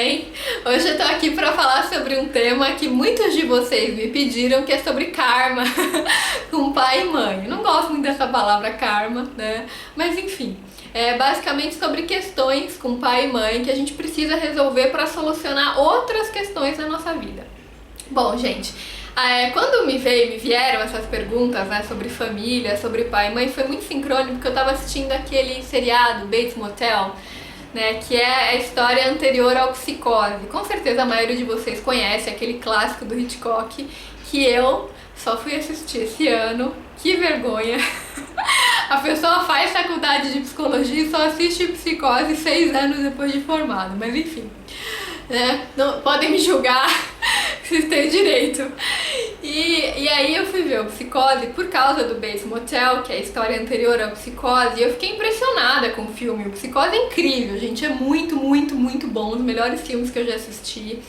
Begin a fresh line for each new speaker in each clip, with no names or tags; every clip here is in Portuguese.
bem? Hoje eu tô aqui pra falar sobre um tema que muitos de vocês me pediram, que é sobre karma com pai e mãe. Eu não gosto muito dessa palavra karma, né? Mas enfim, é basicamente sobre questões com pai e mãe que a gente precisa resolver para solucionar outras questões na nossa vida. Bom, gente, quando me vieram essas perguntas, né, sobre família, sobre pai e mãe, foi muito sincrônico porque eu tava assistindo aquele seriado Bates Motel, né, que é a história anterior ao Psicose. Com certeza a maioria de vocês conhece aquele clássico do Hitchcock, que eu só fui assistir esse ano. Que vergonha! A pessoa faz faculdade de psicologia e só assiste Psicose 6 anos depois de formado, mas enfim, né? Não, podem me julgar, vocês têm direito. E aí eu fui ver o Psicose por causa do Bates Motel, que é a história anterior ao Psicose, e eu fiquei impressionada com o filme. O Psicose é incrível, gente, é muito, muito, muito bom, um dos melhores filmes que eu já assisti.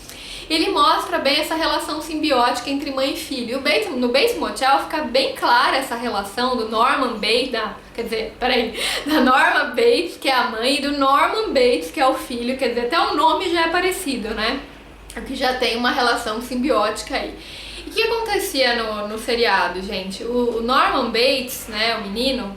Ele mostra bem essa relação simbiótica entre mãe e filho. No Bates Motel fica bem clara essa relação do Norman Bates, da Norma Bates, que é a mãe, e do Norman Bates, que é o filho, quer dizer, até o nome já é parecido, né? Aqui já tem uma relação simbiótica aí. E o que acontecia no seriado, gente? O Norman Bates, né, o menino,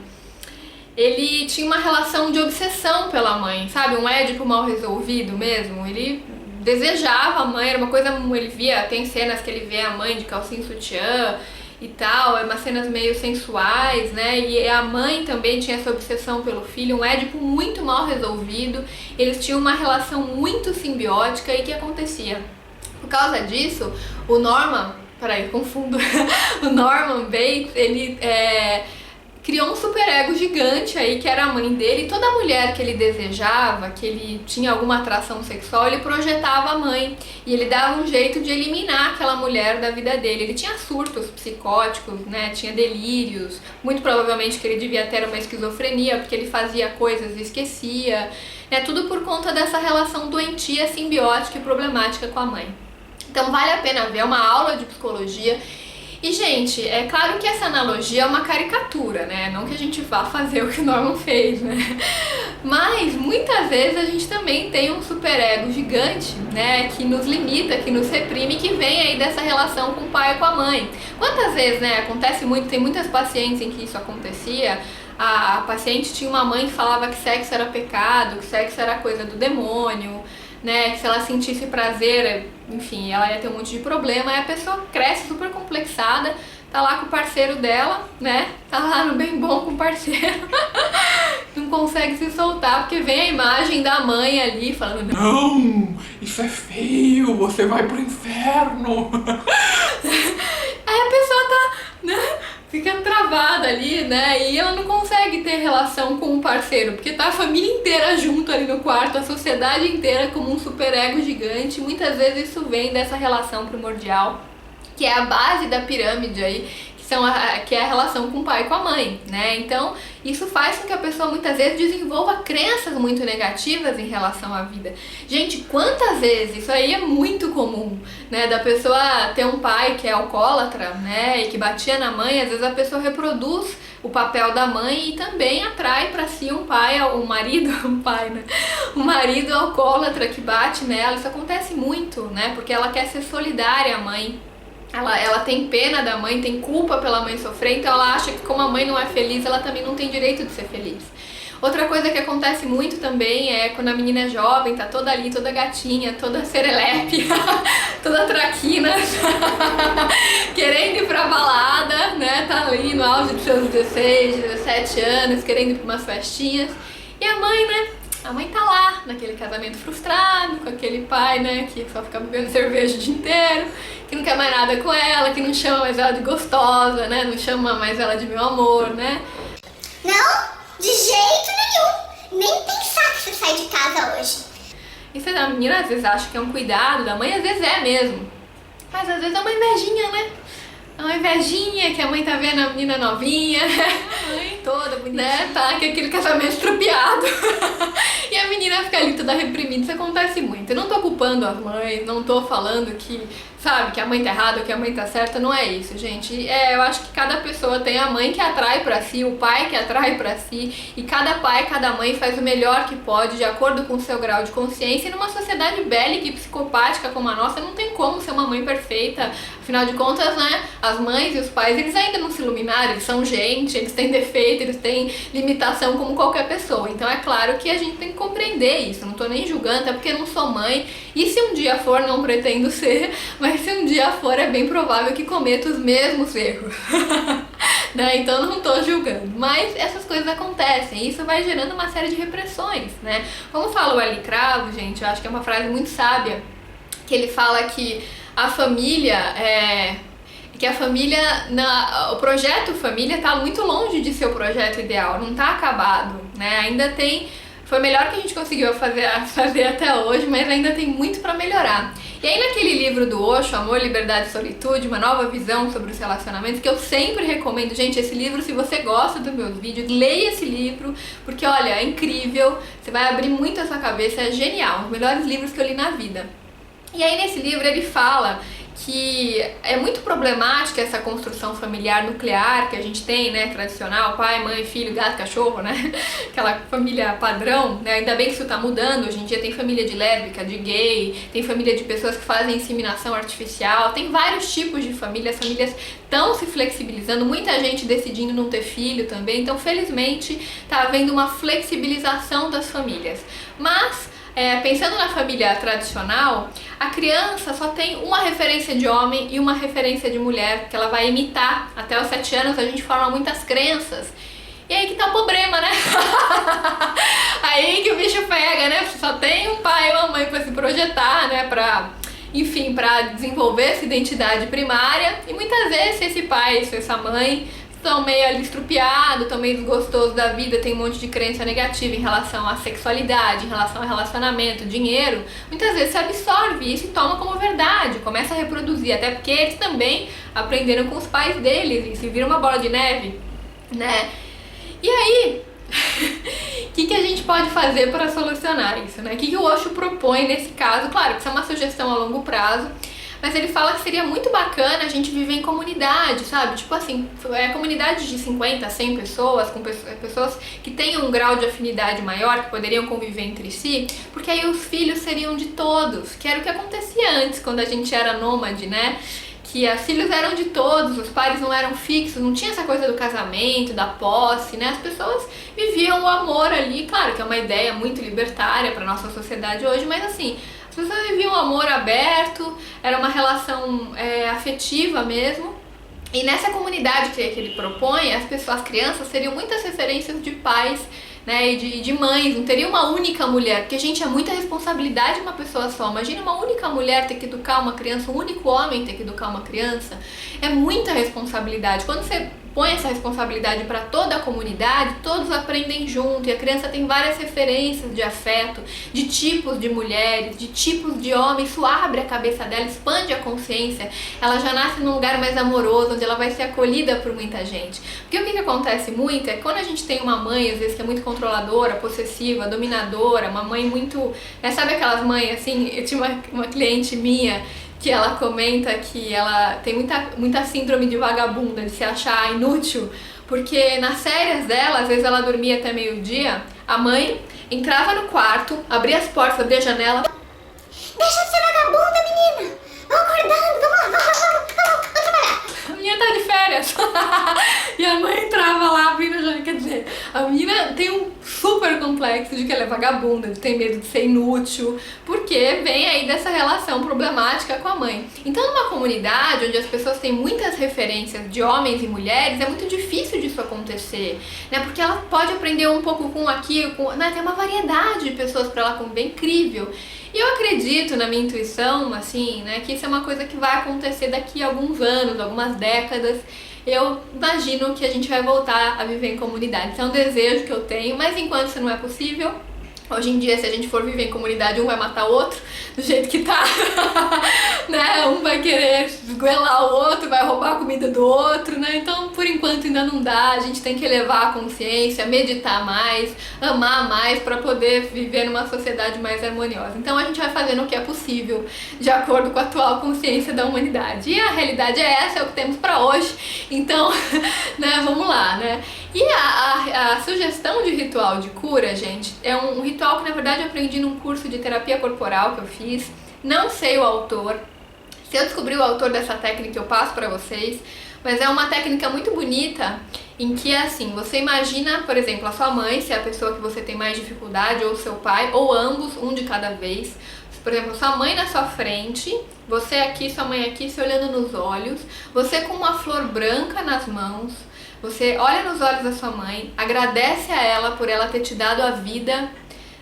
ele tinha uma relação de obsessão pela mãe, sabe? Um Édipo mal resolvido mesmo. Ele desejava a mãe, era uma coisa, ele via, tem cenas que ele vê a mãe de calcinha e sutiã e tal, é umas cenas meio sensuais, né? E a mãe também tinha essa obsessão pelo filho, um Édipo muito mal resolvido. Eles tinham uma relação muito simbiótica e o que acontecia? Por causa disso, o Norman Bates, ele criou um superego gigante aí, que era a mãe dele, e toda mulher que ele desejava, que ele tinha alguma atração sexual, ele projetava a mãe, e ele dava um jeito de eliminar aquela mulher da vida dele. Ele tinha surtos psicóticos, né, tinha delírios, muito provavelmente que ele devia ter uma esquizofrenia, porque ele fazia coisas e esquecia, né, tudo por conta dessa relação doentia, simbiótica e problemática com a mãe. Então vale a pena ver, é uma aula de psicologia. E, gente, é claro que essa analogia é uma caricatura, né? Não que a gente vá fazer o que o Norman fez, né? Mas, muitas vezes, a gente também tem um superego gigante, né? Que nos limita, que nos reprime, que vem aí dessa relação com o pai e com a mãe. Quantas vezes, né? Acontece muito, tem muitas pacientes em que isso acontecia. A paciente tinha uma mãe que falava que sexo era pecado, que sexo era coisa do demônio, né, que se ela sentisse prazer, enfim, ela ia ter um monte de problema, e a pessoa cresce super complexada, tá lá com o parceiro dela, né, tá lá no bem bom com o parceiro, não consegue se soltar, porque vem a imagem da mãe ali falando:
não, isso é feio, você vai pro inferno.
Aí a pessoa tá, né, fica travada ali, né, e ela não consegue ter relação com o parceiro, porque tá a família inteira junto ali no quarto, a sociedade inteira como um superego gigante. Muitas vezes isso vem dessa relação primordial, que é a base da pirâmide aí, que é a relação com o pai e com a mãe, né? Então, isso faz com que a pessoa muitas vezes desenvolva crenças muito negativas em relação à vida. Gente, quantas vezes, isso aí é muito comum, né? Da pessoa ter um pai que é alcoólatra, né? E que batia na mãe, às vezes a pessoa reproduz o papel da mãe e também atrai para si um pai, um marido, um marido alcoólatra que bate nela. Isso acontece muito, né? Porque ela quer ser solidária à mãe. Ela tem pena da mãe, tem culpa pela mãe sofrer, então ela acha que como a mãe não é feliz, ela também não tem direito de ser feliz. Outra coisa que acontece muito também é quando a menina é jovem, tá toda ali, toda gatinha, toda serelepe, toda traquina, querendo ir pra balada, né, tá ali no auge dos seus 16, 17 anos, querendo ir pra umas festinhas, e a mãe, né, a mãe tá lá, naquele casamento frustrado, com aquele pai, né, que só fica bebendo cerveja o dia inteiro, que não quer mais nada com ela, que não chama mais ela de gostosa, né, não chama mais ela de meu amor, né.
Não, de jeito nenhum, nem pensar que você sai de casa hoje.
Isso a menina às vezes acha que é um cuidado da mãe, às vezes é mesmo, mas às vezes é uma invejinha, né. É uma invejinha que a mãe tá vendo a menina novinha, toda, bonitinha, né? Tá aquele casamento estrupiado. E a menina fica ali toda reprimida. Isso acontece muito. Eu não tô culpando as mães, não tô falando que, sabe, que a mãe tá errada ou que a mãe tá certa. Não é isso, gente. Eu acho que cada pessoa tem a mãe que atrai pra si, o pai que atrai pra si, e cada pai, cada mãe faz o melhor que pode, de acordo com o seu grau de consciência. E numa sociedade bélica e psicopática como a nossa, não tem como ser uma mãe perfeita. Afinal de contas, né, as mães e os pais, eles ainda não se iluminaram, eles são gente, eles têm defeito, eles têm limitação como qualquer pessoa. Então é claro que a gente tem que compreender isso. Não tô nem julgando, até porque eu não sou mãe. E se um dia for, não pretendo ser, mas se um dia for, é bem provável que cometa os mesmos erros. Né? Então não tô julgando. Mas essas coisas acontecem e isso vai gerando uma série de repressões, né? Como fala o Eli Cravo, gente, eu acho que é uma frase muito sábia, que ele fala que a família o projeto família está muito longe de ser o projeto ideal, não está acabado, né? Ainda foi melhor que a gente conseguiu fazer até hoje, mas ainda tem muito para melhorar. E aí naquele livro do Osho, Amor, Liberdade e Solitude, uma nova visão sobre os relacionamentos, que eu sempre recomendo, gente, esse livro, se você gosta dos meus vídeos, leia esse livro, porque olha, é incrível, você vai abrir muito a sua cabeça, é genial, um dos melhores livros que eu li na vida. E aí nesse livro ele fala que é muito problemática essa construção familiar nuclear que a gente tem, né, tradicional, pai, mãe, filho, gato, cachorro, né, aquela família padrão, né, ainda bem que isso tá mudando, hoje em dia tem família de lésbica, de gay, tem família de pessoas que fazem inseminação artificial, tem vários tipos de família, as famílias estão se flexibilizando, muita gente decidindo não ter filho também, então felizmente tá havendo uma flexibilização das famílias, mas pensando na família tradicional, a criança só tem uma referência de homem e uma referência de mulher, que ela vai imitar. Até os 7 anos a gente forma muitas crenças. E aí que tá o problema, né? Aí que o bicho pega, né? Você só tem um pai e uma mãe pra se projetar, né? Pra desenvolver essa identidade primária. E muitas vezes esse pai, essa mãe estão meio ali estrupiados, estão meio desgostosos da vida, tem um monte de crença negativa em relação à sexualidade, em relação ao relacionamento, dinheiro, muitas vezes se absorve isso e toma como verdade, começa a reproduzir, até porque eles também aprenderam com os pais deles e se vira uma bola de neve, né? E aí, o que a gente pode fazer para solucionar isso, né? O que o Osho propõe nesse caso? Claro que isso é uma sugestão a longo prazo, mas ele fala que seria muito bacana a gente viver em comunidade, sabe? Tipo assim, comunidade de 50, 100 pessoas, com pessoas que tenham um grau de afinidade maior, que poderiam conviver entre si, porque aí os filhos seriam de todos, que era o que acontecia antes, quando a gente era nômade, né? Que os filhos eram de todos, os pares não eram fixos, não tinha essa coisa do casamento, da posse, né? As pessoas viviam o amor ali, claro que é uma ideia muito libertária para nossa sociedade hoje, mas assim, as pessoas viviam o amor aberto, era uma relação afetiva mesmo. E nessa comunidade que ele propõe, as crianças teriam muitas referências de pais, né, e de mães, não teria uma única mulher, porque, gente, é muita responsabilidade de uma pessoa só. Imagina uma única mulher ter que educar uma criança, um único homem ter que educar uma criança, é muita responsabilidade. Quando você põe essa responsabilidade para toda a comunidade, todos aprendem junto e a criança tem várias referências de afeto, de tipos de mulheres, de tipos de homens, isso abre a cabeça dela, expande a consciência, ela já nasce num lugar mais amoroso, onde ela vai ser acolhida por muita gente. Porque o que acontece muito é que quando a gente tem uma mãe, às vezes, que é muito controladora, possessiva, dominadora, uma mãe muito, né, sabe aquelas mães assim, eu tinha uma cliente minha, que ela comenta que ela tem muita síndrome de vagabunda, de se achar inútil, porque nas férias dela, às vezes ela dormia até meio-dia, a mãe entrava no quarto, abria as portas, abria a janela.
Deixa de ser vagabunda, menina! Vamos acordando, vamos trabalhar!
A menina tá de férias! E a mãe entrava lá abrindo a janela, quer dizer, a menina tem um super complexo de que ela é vagabunda, de ter medo de ser inútil, porque vem aí dessa relação problemática com a mãe. Então, numa comunidade onde as pessoas têm muitas referências de homens e mulheres, é muito difícil disso acontecer, né? Porque ela pode aprender um pouco com aquilo, né? Tem uma variedade de pessoas para ela conviver incrível. E eu acredito na minha intuição, assim, né, que isso é uma coisa que vai acontecer daqui a alguns anos, algumas décadas. Eu imagino que a gente vai voltar a viver em comunidade. Isso é um desejo que eu tenho, mas enquanto isso não é possível, hoje em dia, se a gente for viver em comunidade, um vai matar o outro, do jeito que tá, né? Um vai querer esgoelar o outro, vai roubar a comida do outro, né? Então, por enquanto ainda não dá, a gente tem que elevar a consciência, meditar mais, amar mais para poder viver numa sociedade mais harmoniosa. Então a gente vai fazendo o que é possível, de acordo com a atual consciência da humanidade. E a realidade é essa, é o que temos para hoje. Então, né, vamos lá, né? E a sugestão de ritual de cura, gente, é um ritual que na verdade eu aprendi num curso de terapia corporal que eu fiz. Não sei o autor. Se eu descobrir o autor dessa técnica, eu passo para vocês. Mas é uma técnica muito bonita em que é assim, você imagina, por exemplo, a sua mãe, se é a pessoa que você tem mais dificuldade, ou seu pai, ou ambos, um de cada vez. Por exemplo, sua mãe na sua frente, você aqui, sua mãe aqui, se olhando nos olhos, você com uma flor branca nas mãos, você olha nos olhos da sua mãe, agradece a ela por ela ter te dado a vida,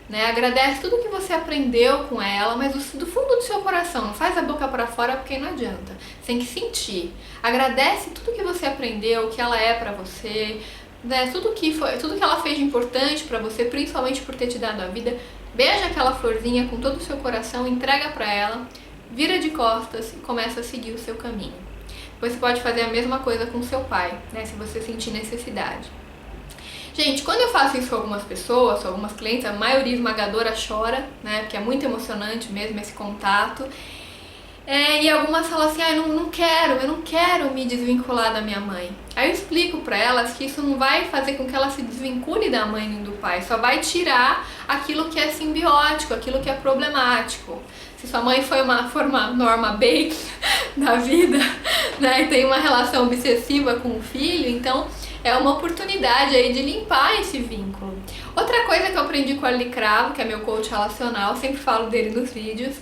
né? Agradece tudo que você aprendeu com ela, mas do fundo do seu coração, não faz a boca para fora porque não adianta. Você tem que sentir. Agradece tudo que você aprendeu, o que ela é para você, né? Tudo que ela fez de importante para você, principalmente por ter te dado a vida. Beija aquela florzinha com todo o seu coração, entrega para ela, vira de costas e começa a seguir o seu caminho. Depois você pode fazer a mesma coisa com seu pai, né? Se você sentir necessidade. Gente, quando eu faço isso com algumas pessoas, com algumas clientes, a maioria esmagadora chora, né? Porque é muito emocionante mesmo esse contato. E algumas falam assim, eu não quero me desvincular da minha mãe. Aí eu explico pra elas que isso não vai fazer com que ela se desvincule da mãe nem do pai, só vai tirar aquilo que é simbiótico, aquilo que é problemático. Se sua mãe for uma Norma Bates da vida, né, e tem uma relação obsessiva com o filho, então é uma oportunidade aí de limpar esse vínculo. Outra coisa que eu aprendi com a Arli Cravo, que é meu coach relacional, sempre falo dele nos vídeos,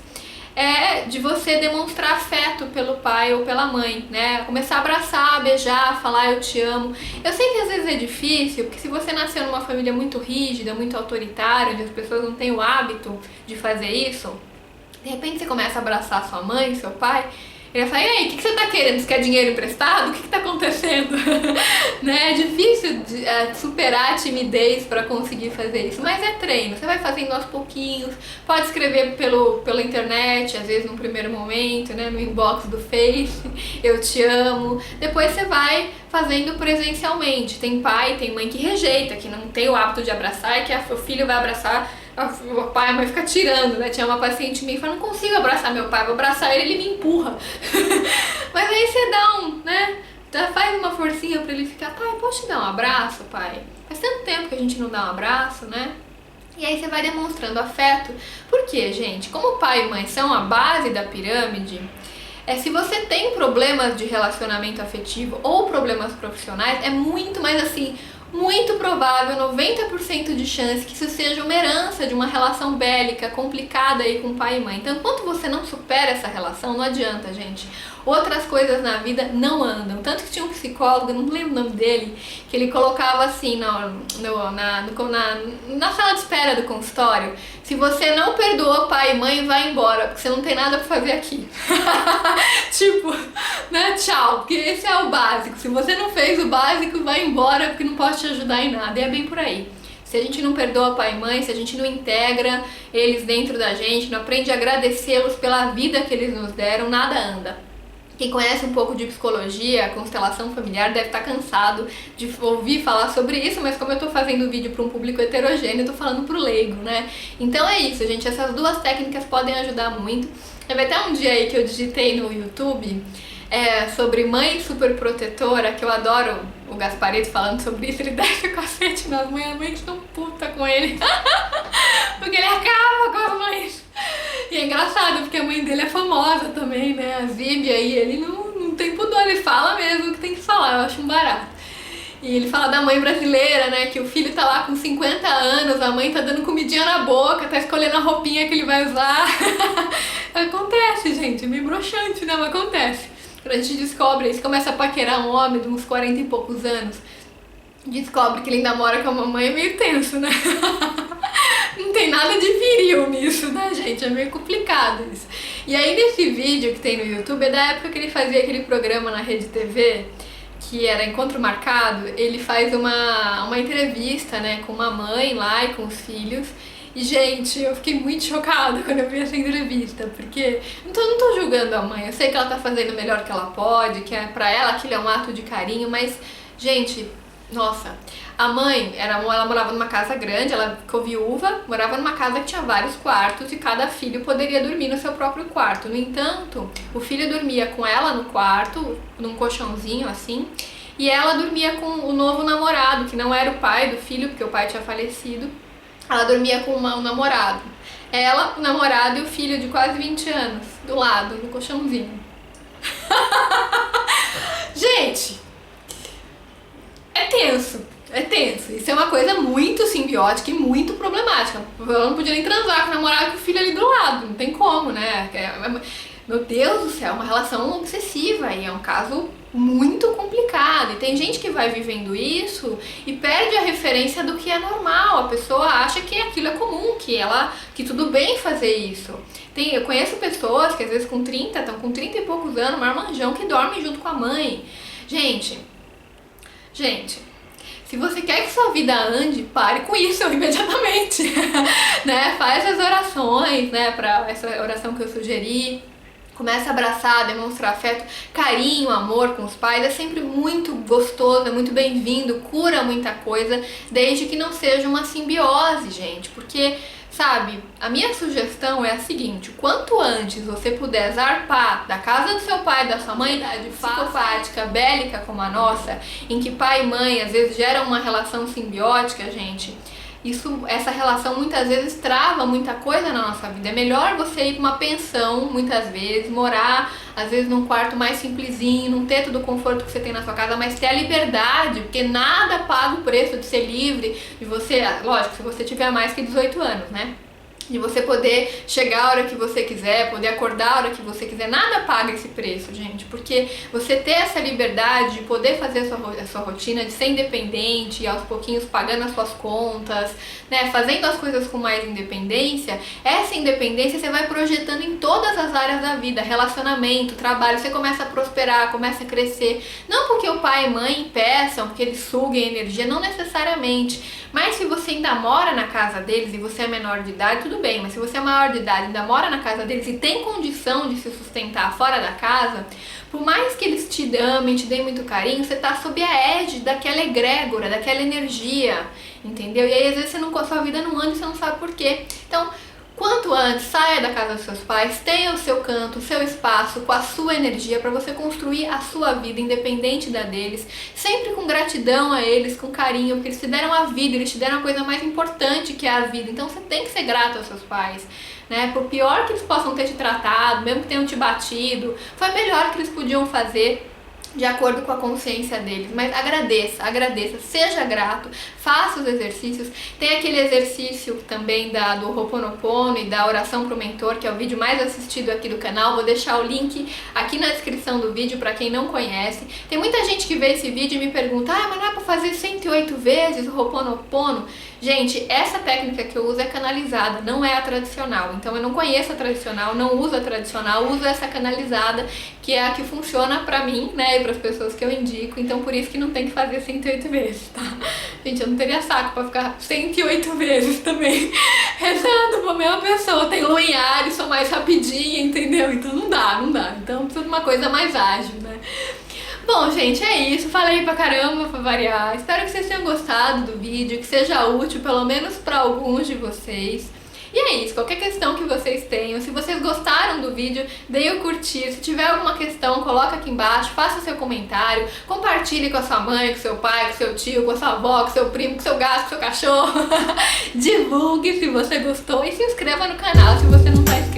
é de você demonstrar afeto pelo pai ou pela mãe, né? Começar a abraçar, beijar, falar eu te amo. Eu sei que às vezes é difícil, porque se você nasceu numa família muito rígida, muito autoritária, onde as pessoas não têm o hábito de fazer isso, de repente você começa a abraçar sua mãe, seu pai, ele vai falar, e aí, o que você tá querendo? Você quer dinheiro emprestado? O que tá acontecendo? Né? É difícil superar a timidez para conseguir fazer isso, mas é treino, você vai fazendo aos pouquinhos, pode escrever pela internet, às vezes num primeiro momento, né, no inbox do Face, eu te amo, depois você vai fazendo presencialmente. Tem pai, tem mãe que rejeita, que não tem o hábito de abraçar e que o filho vai abraçar o pai, a mãe fica tirando, né? Tinha uma paciente minha que falou, não consigo abraçar meu pai, vou abraçar ele me empurra. Mas aí você faz uma forcinha pra ele ficar, pai, posso te dar um abraço, pai? Faz tanto tempo que a gente não dá um abraço, né? E aí você vai demonstrando afeto. Por quê, gente? Como pai e mãe são a base da pirâmide, se você tem problemas de relacionamento afetivo ou problemas profissionais, é muito mais assim, muito provável, 90% de chance que isso seja uma herança de uma relação bélica complicada aí com pai e mãe. Então, enquanto você não supera essa relação, não adianta, gente. Outras coisas na vida não andam. Tanto que tinha um psicólogo, não lembro o nome dele, que ele colocava assim na sala de espera do consultório, se você não perdoou pai e mãe, vai embora, porque você não tem nada pra fazer aqui. Tipo, né, tchau, porque esse é o básico. Se você não fez o básico, vai embora, porque não posso te ajudar em nada. E é bem por aí. Se a gente não perdoa pai e mãe, se a gente não integra eles dentro da gente, não aprende a agradecê-los pela vida que eles nos deram, nada anda. Quem conhece um pouco de psicologia, constelação familiar, deve estar cansado de ouvir falar sobre isso, mas como eu estou fazendo vídeo para um público heterogêneo, eu estou falando pro leigo, né? Então é isso, gente, essas duas técnicas podem ajudar muito. Teve até um dia aí que eu digitei no YouTube sobre mãe superprotetora, que eu adoro o Gaspareto falando sobre isso, ele desce o cacete nas mães, as mães estão puta com ele, porque ele acaba com as mães. E é engraçado, porque a mãe dele é famosa também, né, a Zíbia, aí ele não tem pudor, ele fala mesmo o que tem que falar, eu acho um barato. E ele fala da mãe brasileira, né, que o filho tá lá com 50 anos, a mãe tá dando comidinha na boca, tá escolhendo a roupinha que ele vai usar. Acontece, gente, é meio broxante, né, mas acontece. Quando a gente descobre isso, começa a paquerar um homem de uns 40 e poucos anos, descobre que ele ainda mora com a mamãe, é meio tenso, né? Não tem nada de viril nisso, né, gente? É meio complicado isso. E aí, nesse vídeo que tem no YouTube, é da época que ele fazia aquele programa na Rede TV, que era Encontro Marcado. Ele faz uma entrevista, né, com uma mãe lá e com os filhos. E, gente, eu fiquei muito chocada quando eu vi essa entrevista, porque não tô julgando a mãe, eu sei que ela tá fazendo o melhor que ela pode, que é pra ela aquilo é um ato de carinho, mas, gente, nossa, a mãe, ela morava numa casa grande, ela ficou viúva, morava numa casa que tinha vários quartos e cada filho poderia dormir no seu próprio quarto. No entanto, o filho dormia com ela no quarto, num colchãozinho assim, e ela dormia com o novo namorado, que não era o pai do filho, porque o pai tinha falecido. Ela dormia com um namorado. Ela, o namorado e o filho de quase 20 anos, do lado, no colchãozinho. Gente, é tenso. É tenso. Isso é uma coisa muito simbiótica e muito problemática. Eu não podia nem transar com o namorado e com o filho ali do lado. Não tem como, né? Meu Deus do céu, é uma relação obsessiva e é um caso muito complicado. E tem gente que vai vivendo isso e perde a referência do que é normal. A pessoa acha que aquilo é comum, que tudo bem fazer isso. Eu conheço pessoas que às vezes estão com 30 e poucos anos, marmanjão, que dormem junto com a mãe. Gente, se você quer que sua vida ande, pare com isso imediatamente, né? Faz as orações, né? Para essa oração que eu sugeri. Começa a abraçar, demonstrar afeto, carinho, amor com os pais. É sempre muito gostoso, é muito bem-vindo, cura muita coisa, desde que não seja uma simbiose, gente. Porque, sabe, a minha sugestão é a seguinte: quanto antes você puder zarpar da casa do seu pai, da sua mãe, de psicopática, bélica como a nossa, em que pai e mãe às vezes geram uma relação simbiótica, gente, essa relação muitas vezes trava muita coisa na nossa vida. É melhor você ir para uma pensão, muitas vezes, morar, às vezes, num quarto mais simplesinho, não ter todo o conforto que você tem na sua casa, mas ter a liberdade, porque nada paga o preço de ser livre, de você, lógico, se você tiver mais que 18 anos, né? De você poder chegar a hora que você quiser, poder acordar a hora que você quiser. Nada paga esse preço, gente, porque você ter essa liberdade de poder fazer a sua rotina, de ser independente e aos pouquinhos pagando as suas contas, né, fazendo as coisas com mais independência, essa independência você vai projetando em todas as áreas da vida, relacionamento, trabalho, você começa a prosperar, começa a crescer. Não porque o pai e mãe peçam, porque eles suguem energia, não necessariamente, mas se você ainda mora na casa deles e você é menor de idade, tudo bem, mas se você é maior de idade, ainda mora na casa deles e tem condição de se sustentar fora da casa, por mais que eles te amem, te deem muito carinho, você tá sob a égide daquela egrégora, daquela energia, entendeu? E aí às vezes sua vida não anda e você não sabe por quê. Então, quanto antes, saia da casa dos seus pais, tenha o seu canto, o seu espaço, com a sua energia para você construir a sua vida independente da deles, sempre com gratidão a eles, com carinho, porque eles te deram a vida, eles te deram a coisa mais importante que é a vida, então você tem que ser grato aos seus pais, né? Por pior que eles possam ter te tratado, mesmo que tenham te batido, foi o melhor que eles podiam fazer de acordo com a consciência deles, mas agradeça, seja grato, faça os exercícios. Tem aquele exercício também do Ho'oponopono e da oração pro mentor, que é o vídeo mais assistido aqui do canal, vou deixar o link aqui na descrição do vídeo para quem não conhece. Tem muita gente que vê esse vídeo e me pergunta, mas não é para fazer 108 vezes o Ho'oponopono? Gente, essa técnica que eu uso é canalizada, não é a tradicional, então eu não conheço a tradicional, não uso a tradicional, uso essa canalizada, que é a que funciona pra mim, né, e pras pessoas que eu indico, então por isso que não tem que fazer 108 vezes, tá? Gente, eu não teria saco pra ficar 108 vezes também rezando pra mesma pessoa, tem lua em Áries, sou mais rapidinha, entendeu? Então não dá, então precisa de uma coisa mais ágil, né? Bom, gente, é isso. Falei pra caramba pra variar. Espero que vocês tenham gostado do vídeo, que seja útil pelo menos pra alguns de vocês. E é isso, qualquer questão que vocês tenham, se vocês gostaram do vídeo, deem o curtir. Se tiver alguma questão, coloca aqui embaixo, faça o seu comentário, compartilhe com a sua mãe, com seu pai, com seu tio, com a sua avó, com seu primo, com seu gato, com seu cachorro. Divulgue se você gostou e se inscreva no canal se você não tá inscrito.